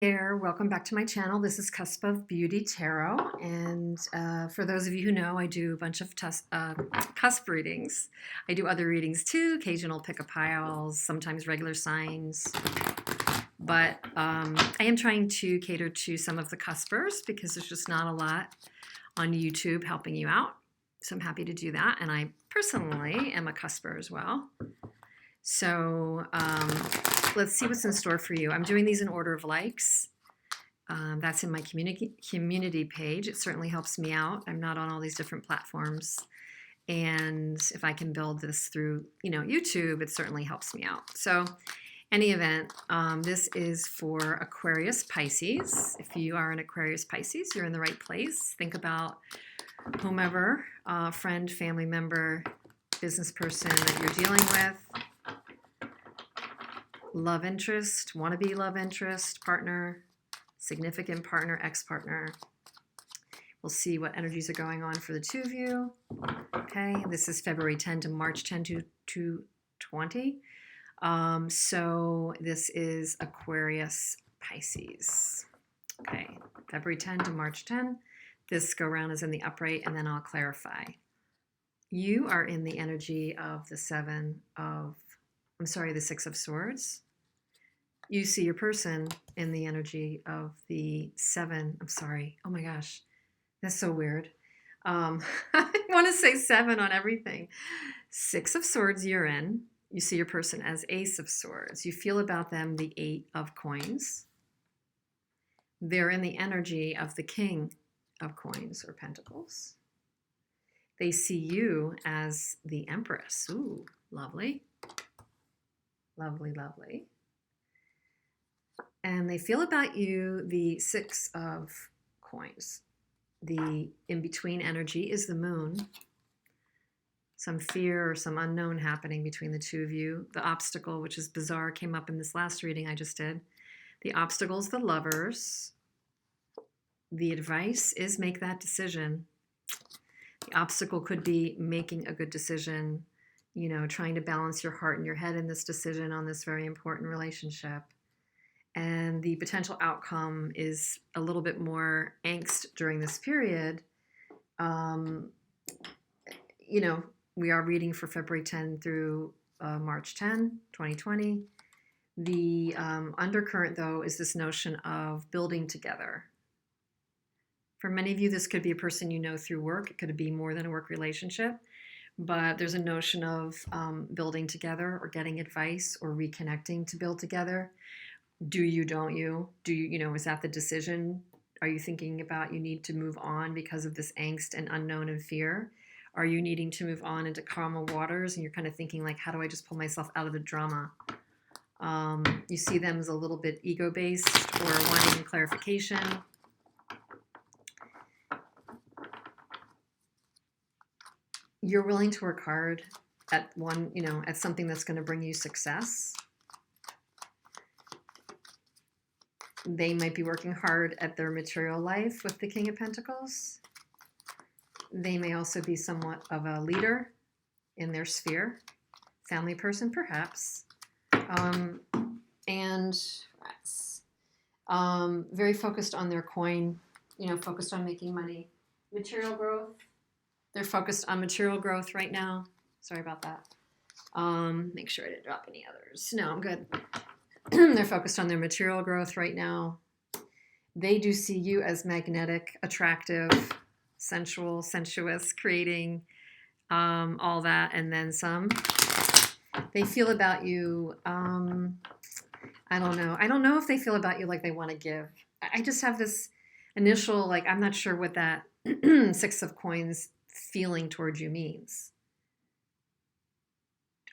There, welcome back to my channel. This is Cusp of Beauty Tarot, and for those of you who know, I do a bunch of cusp readings. I do other readings too, occasional pick-a-piles, sometimes regular signs, but I am trying to cater to some of the cuspers because there's just not a lot on YouTube helping you out. So I'm happy to do that, and I personally am a cusper as well. So let's see what's in store for you. I'm doing these in order of likes. That's in my community page. It certainly helps me out. I'm not on all these different platforms. And if I can build this through, YouTube, it certainly helps me out. So any event, this is for Aquarius-Pisces. If you are an Aquarius-Pisces, you're in the right place. Think about whomever, friend, family member, business person that you're dealing with. Love interest, wannabe love interest, partner, significant partner, ex-partner. We'll see what energies are going on for the two of you. Okay, this is February 10 to March 10 to 20. So this is Aquarius Pisces. Okay, February 10 to March 10. This go round is in the upright, and then I'll clarify. You are in the energy of the the Six of Swords. You see your person in the energy of the oh my gosh, that's so weird. I want to say 7 on everything. 6 of Swords you're in. You see your person as Ace of Swords. You feel about them the 8 of Coins. They're in the energy of the King of Coins or Pentacles. They see you as the Empress. Ooh, lovely. Lovely, lovely. And they feel about you the 6 of Coins. The in-between energy is the Moon. Some fear or some unknown happening between the two of you. The obstacle, which is bizarre, came up in this last reading I just did. The obstacle is the Lovers. The advice is make that decision. The obstacle could be making a good decision, trying to balance your heart and your head in this decision on this very important relationship. And the potential outcome is a little bit more angst during this period. We are reading for February 10 through March 10, 2020. The undercurrent, though, is this notion of building together. For many of you, this could be a person you know through work. It could be more than a work relationship. But there's a notion of building together or getting advice or reconnecting to build together. Do you, don't you? Do you, is that the decision? Are you thinking about you need to move on because of this angst and unknown and fear? Are you needing to move on into calmer waters and you're kind of thinking like, how do I just pull myself out of the drama? You see them as a little bit ego-based or wanting clarification. You're willing to work hard at at something that's going to bring you success. They might be working hard at their material life with the King of Pentacles. They may also be somewhat of a leader in their sphere. Family person, perhaps. And very focused on their coin, focused on making money. Material growth. They're focused on material growth right now. Sorry about that. Make sure I didn't drop any others. No, I'm good. They're focused on their material growth right now. They do see you as magnetic, attractive, sensual, sensuous, creating all that and then some. They feel about you, I don't know. I don't know if they feel about you like they want to give. I just have this initial, I'm not sure what that 6 of Coins feeling towards you means.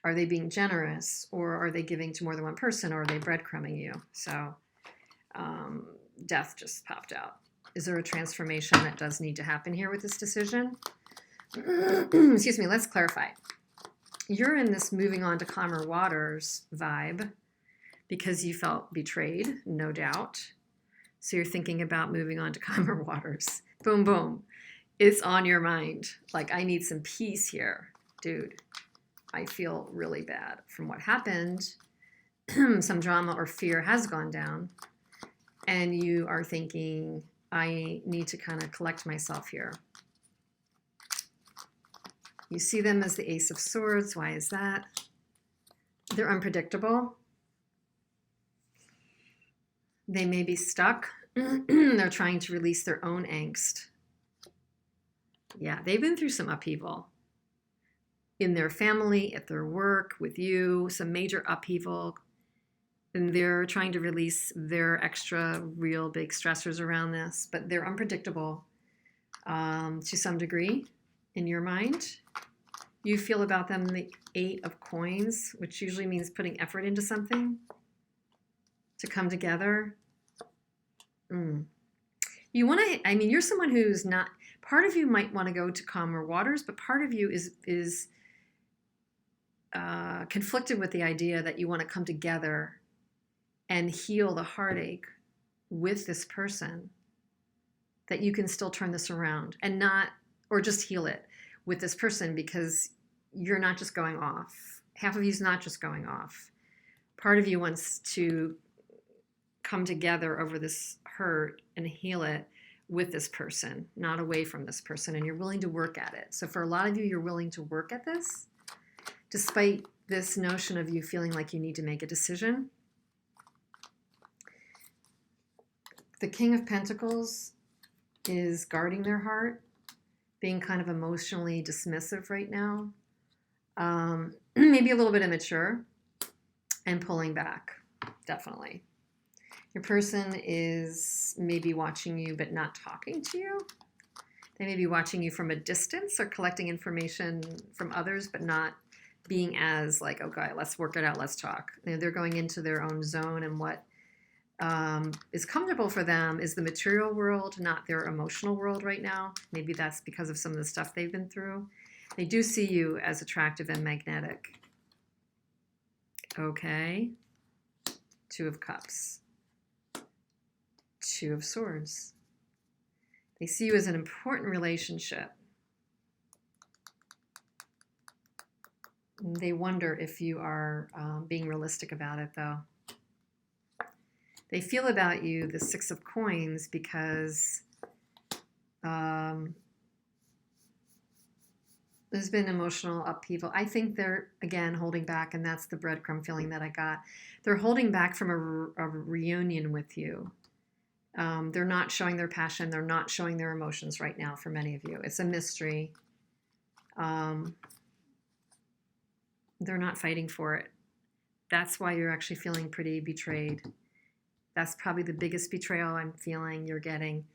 Are they being generous, or are they giving to more than one person, or are they breadcrumbing you? So death just popped out. Is there a transformation that does need to happen here with this decision? Excuse me, let's clarify. You're in this moving on to calmer waters vibe because you felt betrayed, no doubt. So you're thinking about moving on to calmer waters. Boom, boom. It's on your mind. I need some peace here, dude. I feel really bad from what happened. Some drama or fear has gone down. and you are thinking, I need to kind of collect myself here. You see them as the Ace of Swords. Why is that? They're unpredictable. They may be stuck. They're trying to release their own angst. Yeah, they've been through some upheaval in their family, at their work, with you, some major upheaval. And they're trying to release their extra real big stressors around this, but they're unpredictable to some degree in your mind. You feel about them the 8 of Coins, which usually means putting effort into something to come together. You want to, I mean, you're someone who's not, part of you might want to go to calmer waters, but part of you is conflicted with the idea that you want to come together and heal the heartache with this person, that you can still turn this around and not, or just heal it with this person, because you're not just going off. Half of you is not just going off. Part of you wants to come together over this hurt and heal it with this person, not away from this person, and you're willing to work at it. So for a lot of you, you're willing to work at this, despite this notion of you feeling like you need to make a decision. The King of Pentacles is guarding their heart, being kind of emotionally dismissive right now, maybe a little bit immature, and pulling back, definitely. Your person is maybe watching you but not talking to you. They may be watching you from a distance or collecting information from others, but not being as like, okay, let's work it out, let's talk. You know, they're going into their own zone, and what is comfortable for them is the material world, not their emotional world right now. Maybe that's because of some of the stuff they've been through. They do see you as attractive and magnetic. Okay. 2 of Cups. 2 of Swords. They see you as an important relationship. They wonder if you are being realistic about it, though. They feel about you the 6 of Coins because there's been emotional upheaval. I think they're, again, holding back, and that's the breadcrumb feeling that I got. They're holding back from a reunion with you. They're not showing their passion. They're not showing their emotions right now for many of you. It's a mystery. They're not fighting for it. That's why you're actually feeling pretty betrayed. That's probably the biggest betrayal I'm feeling you're getting,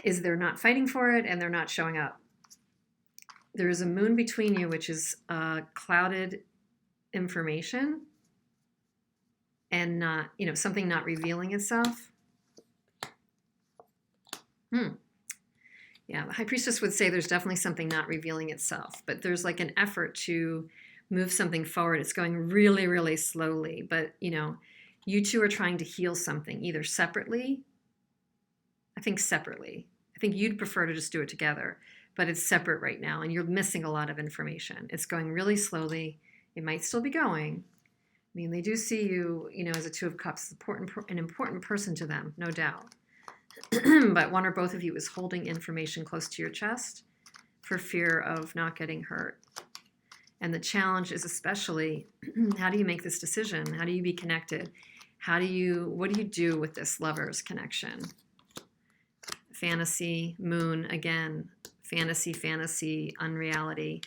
is they're not fighting for it and they're not showing up. There is a moon between you, which is clouded information and not, you know, something not revealing itself. Yeah, the High Priestess would say there's definitely something not revealing itself, but there's like an effort to move something forward. It's going really, really slowly, but, you know, you two are trying to heal something, either separately. I think separately. I think you'd prefer to just do it together, but it's separate right now, and you're missing a lot of information. It's going really slowly. It might still be going. I mean, they do see you, you know, as a 2 of Cups, an important person to them, no doubt. But one or both of you is holding information close to your chest for fear of not getting hurt. And the challenge is especially, how do you make this decision? How do you be connected? What do you do with this lover's connection? Fantasy, moon, again, fantasy, unreality,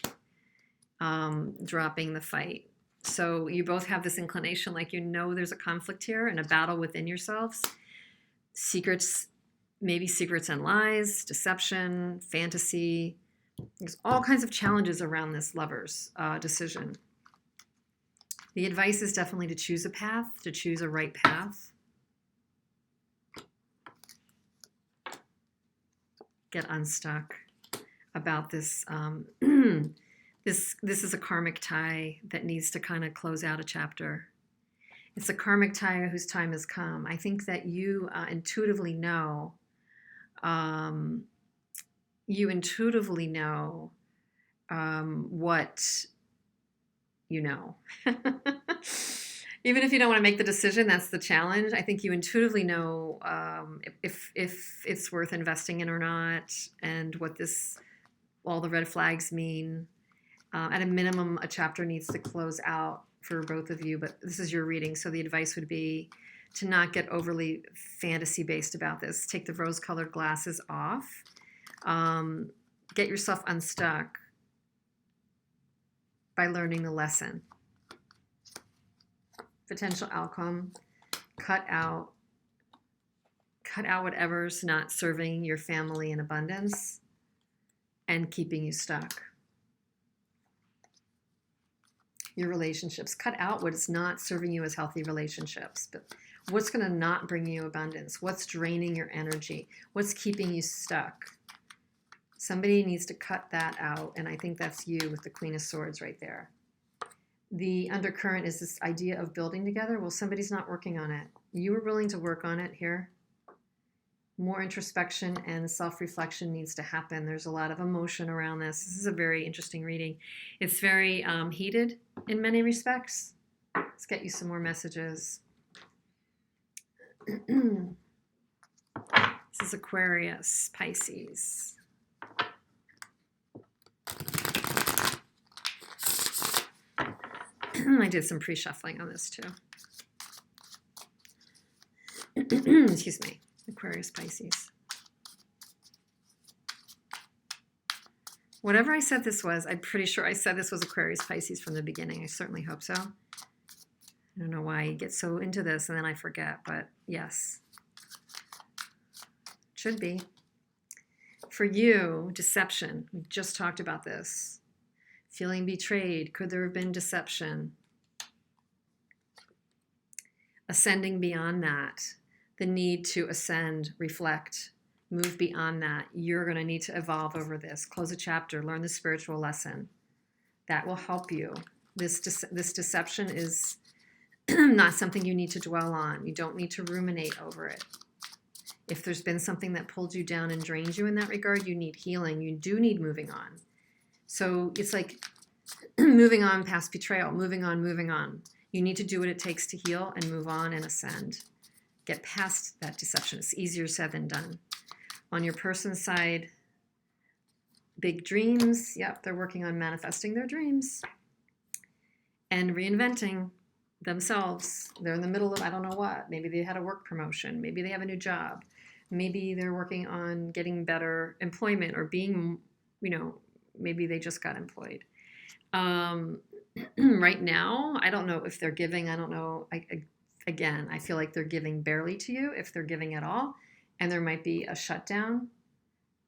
dropping the fight. So you both have this inclination, like, you know, there's a conflict here and a battle within yourselves. Secrets, maybe secrets and lies, deception, fantasy. There's all kinds of challenges around this lover's decision. The advice is definitely to choose a path, to choose a right path. Get unstuck about this. This is a karmic tie that needs to kind of close out a chapter. It's a karmic tie whose time has come. I think that you intuitively know. What you know. Even if you don't want to make the decision, that's the challenge. I think you intuitively know if it's worth investing in or not, and what all the red flags mean. At a minimum, a chapter needs to close out for both of you, but this is your reading, so the advice would be to not get overly fantasy-based about this. Take the rose-colored glasses off. Get yourself unstuck by learning the lesson. Potential outcome, cut out whatever's not serving your family in abundance and keeping you stuck. Your relationships, cut out what is not serving you as healthy relationships, but what's going to not bring you abundance, what's draining your energy, what's keeping you stuck. Somebody needs to cut that out, and I think that's you with the Queen of Swords right there. The undercurrent is this idea of building together. Well, somebody's not working on it. You were willing to work on it here. More introspection and self-reflection needs to happen. There's a lot of emotion around this. This is a very interesting reading. It's very heated in many respects. Let's get you some more messages. This is Aquarius-Pisces. I did some pre-shuffling on this too. Excuse me. Aquarius-Pisces. Whatever I said this was, I'm pretty sure I said this was Aquarius-Pisces from the beginning. I certainly hope so. I don't know why I get so into this and then I forget, but yes. Should be. For you, deception. We just talked about this. Feeling betrayed. Could there have been deception? Ascending beyond that. The need to ascend, reflect, move beyond that. You're going to need to evolve over this. Close a chapter. Learn the spiritual lesson. That will help you. This deception is not something you need to dwell on. You don't need to ruminate over it. If there's been something that pulled you down and drained you in that regard, you need healing. You do need moving on. So it's like moving on past betrayal, moving on, moving on. You need to do what it takes to heal and move on and ascend. Get past that deception. It's easier said than done. On your person's side, big dreams. Yep, they're working on manifesting their dreams and reinventing themselves. They're in the middle of, I don't know what. Maybe they had a work promotion. Maybe they have a new job. Maybe they're working on getting better employment or being, maybe they just got employed. Right now, I don't know if they're giving. I don't know. Again, I feel like they're giving barely to you, if they're giving at all, and there might be a shutdown.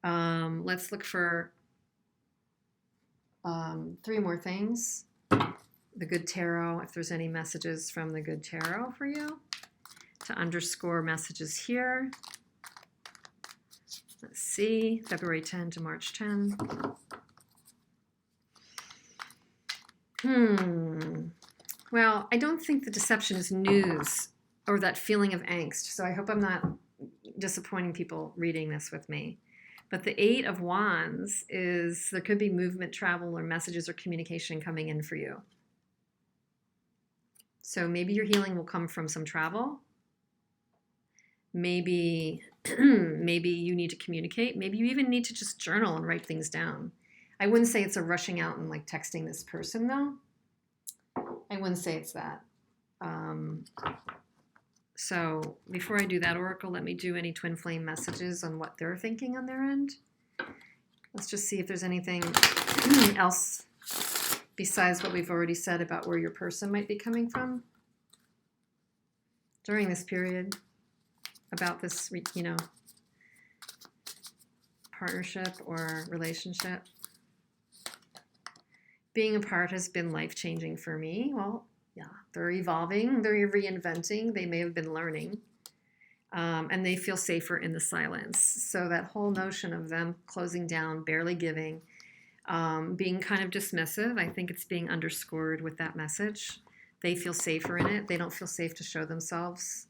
Let's look for 3 more things. The Good Tarot, if there's any messages from the Good Tarot for you, to underscore messages here. Let's see, February 10 to March 10. Well, I don't think the deception is news or that feeling of angst. So I hope I'm not disappointing people reading this with me. But the 8 of Wands is there could be movement, travel, or messages or communication coming in for you. So maybe your healing will come from some travel. Maybe you need to communicate. Maybe you even need to just journal and write things down. I wouldn't say it's a rushing out and like texting this person though. I wouldn't say it's that. So before I do that oracle, let me do any twin flame messages on what they're thinking on their end. Let's just see if there's anything else besides what we've already said about where your person might be coming from during this period, about this, partnership or relationship. Being apart has been life-changing for me. Well, yeah, they're evolving, they're reinventing, they may have been learning, and they feel safer in the silence. So that whole notion of them closing down, barely giving, being kind of dismissive, I think it's being underscored with that message. They feel safer in it. They don't feel safe to show themselves.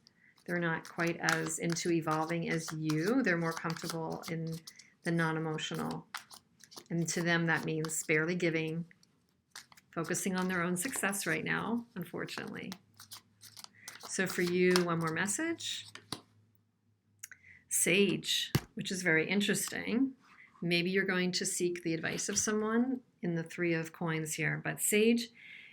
They're not quite as into evolving as you. They're more comfortable in the non-emotional. And to them, that means barely giving, focusing on their own success right now, unfortunately. So for you, one more message. Sage, which is very interesting. Maybe you're going to seek the advice of someone in the Three of Coins here, but sage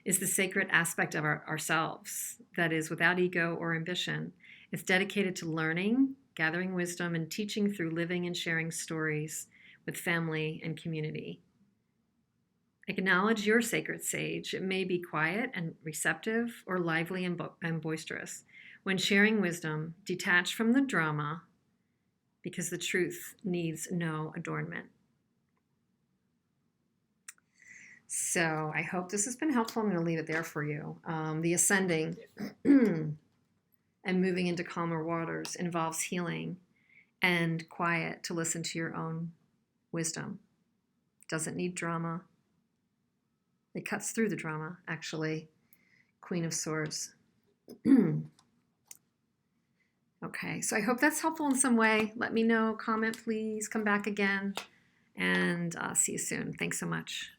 is the sacred aspect of ourselves that is without ego or ambition. It's dedicated to learning, gathering wisdom, and teaching through living and sharing stories with family and community. Acknowledge your sacred sage. It may be quiet and receptive or lively and boisterous. When sharing wisdom, detach from the drama because the truth needs no adornment. So I hope this has been helpful. I'm going to leave it there for you. The ascending and moving into calmer waters involves healing and quiet to listen to your own wisdom. Doesn't need drama. It cuts through the drama, actually. Queen of Swords. Okay, so I hope that's helpful in some way. Let me know, comment please, come back again, and see you soon. Thanks so much.